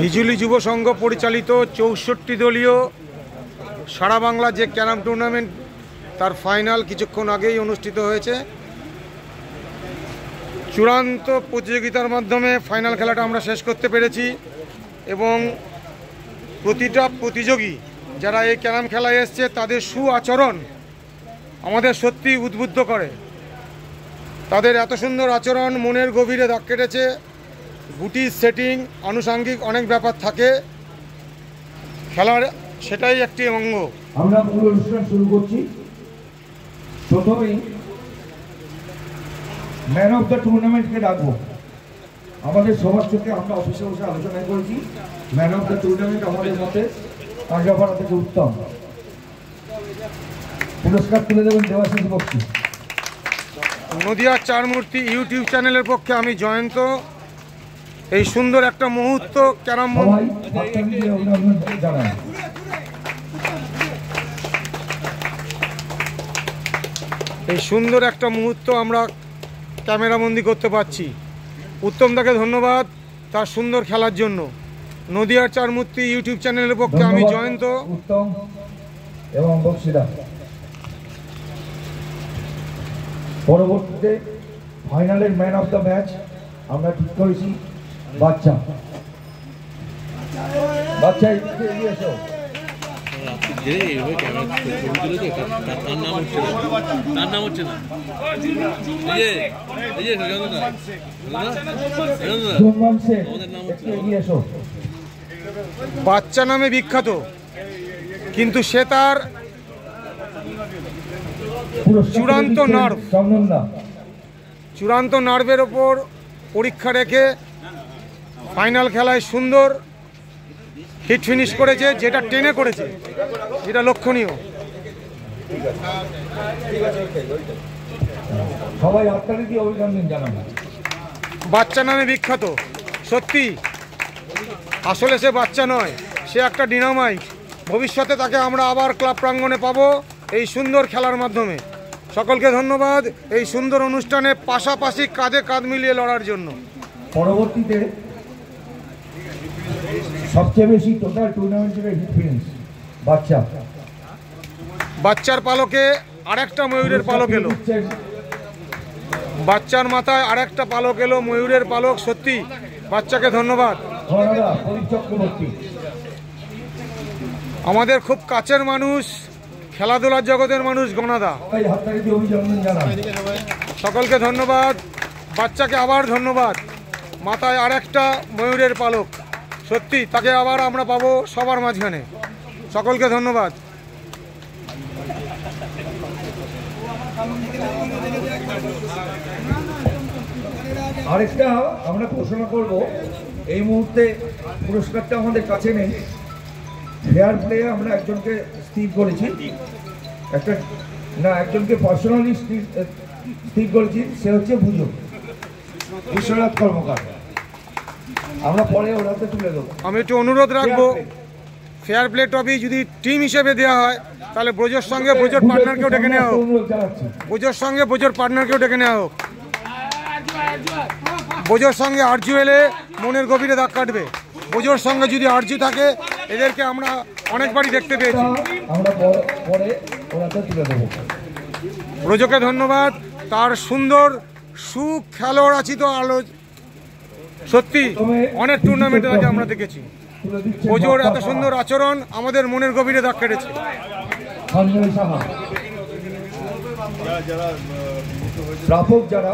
হিজুলি যুব সংঘ পরিচালিত ৬৪ দলীয় সারা বাংলা যে ক্যারাম টুর্নামেন্ট তার ফাইনাল কিছুক্ষণ আগেই অনুষ্ঠিত হয়েছে। চূড়ান্ত প্রতিযোগিতার মাধ্যমে ফাইনাল খেলাটা আমরা শেষ করতে পেরেছি এবং প্রতিটা প্রতিযোগী যারা এই ক্যারাম খেলায় এসছে তাদের সুআচরণ আমাদের সত্যি উদ্বুদ্ধ করে। তাদের এত সুন্দর আচরণ মনের গভীরে দাগ কেটেছে। গুটি সেটিং আনুষাঙ্গিক অনেক ব্যাপার থাকে খেলার, সেটাই একটি অঙ্গ। আমরা মূল অনুষ্ঠান শুরু করছি। প্রথমেই ম্যান অফ দ্য টুর্নামেন্টকে ডাকবো। আমাদের সবার চোখে আমরা অফিসে বসে আলোচনা করেছি ম্যান অফ দ্য টুর্নামেন্ট আমাদের মতে কাঁচাপাড়া থেকে উত্তম। পুরস্কার তুলে দেবেন দেবাশিস বক্সী। নদিয়ার চার মূর্তি ইউটিউব চ্যানেলের পক্ষে আমি জয়ন্ত। এই সুন্দর একটা মুহূর্ত ক্যারাম এই সুন্দর একটা মুহূর্ত আমরা ক্যামেরাবন্দি করতে পারছি। উত্তমদাকে ধন্যবাদ তার সুন্দর খেলার জন্য। নদিয়ার চার মূর্তি ইউটিউব চ্যানেলের পক্ষে আমি জয়ন্ত উত্তম এবং বক্সিদা। পরবর্তীতে ফাইনালের ম্যান অফ দ্য ম্যাচ আমরা ঠিক করেছি বাচ্চা। বাচ্চা এগিয়ে এসো। বাচ্চা নামে বিখ্যাত, কিন্তু সে তার চূড়ান্ত নার্ভের ওপর পরীক্ষা রেখে ফাইনাল খেলায় সুন্দর হিট ফিনিশ করেছে, যেটা টেনে করেছে, যেটা লক্ষণীয়। সবাই আপনাকে কি অভিনন্দন জানাবো। বাচ্চা নামে বিখ্যাত, সত্যি আসলে সে বাচ্চা নয়, সে একটা ডিনামাইট। ভবিষ্যতে তাকে আমরা আবার ক্লাব প্রাঙ্গণে পাবো এই সুন্দর খেলার মাধ্যমে। সকলকে ধন্যবাদ এই সুন্দর অনুষ্ঠানে পাশাপাশি কাঁধে কাঁধ মিলিয়ে লড়ার জন্য। পরবর্তীতে সবচেয়ে বেশি টোটাল টুর্নামেন্টের হিট ফিনিশ বাচ্চার পালকে আরেকটা ময়ূরের পালক এলো। বাচ্চার মাথায় আরেকটা পালক এলো, ময়ূরের পালক। সত্যি বাচ্চাকে ধন্যবাদ। আমাদের খুব কাছের মানুষ, খেলাধুলার জগতের মানুষ গণাদা। সকলকে ধন্যবাদ। বাচ্চাকে আবার ধন্যবাদ। মাথায় আরেকটা ময়ূরের পালক, সত্যি তাকে আবার আমরা পাবো সবার মাঝখানে। সকলকে ধন্যবাদ। আরেকটা আমরা ঘোষণা করব, এই মুহূর্তে পুরস্কারটা আমাদের কাছে নেই। ফেয়ার প্লে আমরা একজনকে স্থির করেছি, একজনকে পার্সোনালি স্থির করেছি, সে হচ্ছে বিশ্বনাথ কর্মকার। আমরা পরে ওর হাতে তুলে দেবো। আমি একটু অনুরোধ রাখবো, ফেয়ার প্লে ট্রফি যদি টিম হিসেবে দেওয়া হয় তাহলে ব্রজোর সঙ্গে ব্রজোর পার্টনারকেও ডেকে নেওয়া হোক। ব্রজোর সঙ্গে ব্রজোর পার্টনারকেও ডেকে নেওয়া হোক। ব্রজোর সঙ্গে আরজু এলে মনের গভীরে দাগ কাটবে। ব্রজোর সঙ্গে যদি আরজু থাকে, এদেরকে আমরা অনেকবারই দেখতে পেয়েছি। ব্রজোকে ধন্যবাদ তার সুন্দর সুখেলোয়াড়াচিত আলো। সত্যি অনেক টুর্নামেন্টের আগে আমরা দেখেছি ব্রজোর এত সুন্দর আচরণ আমাদের মনের গভীরে দাগ কেটেছে। যারা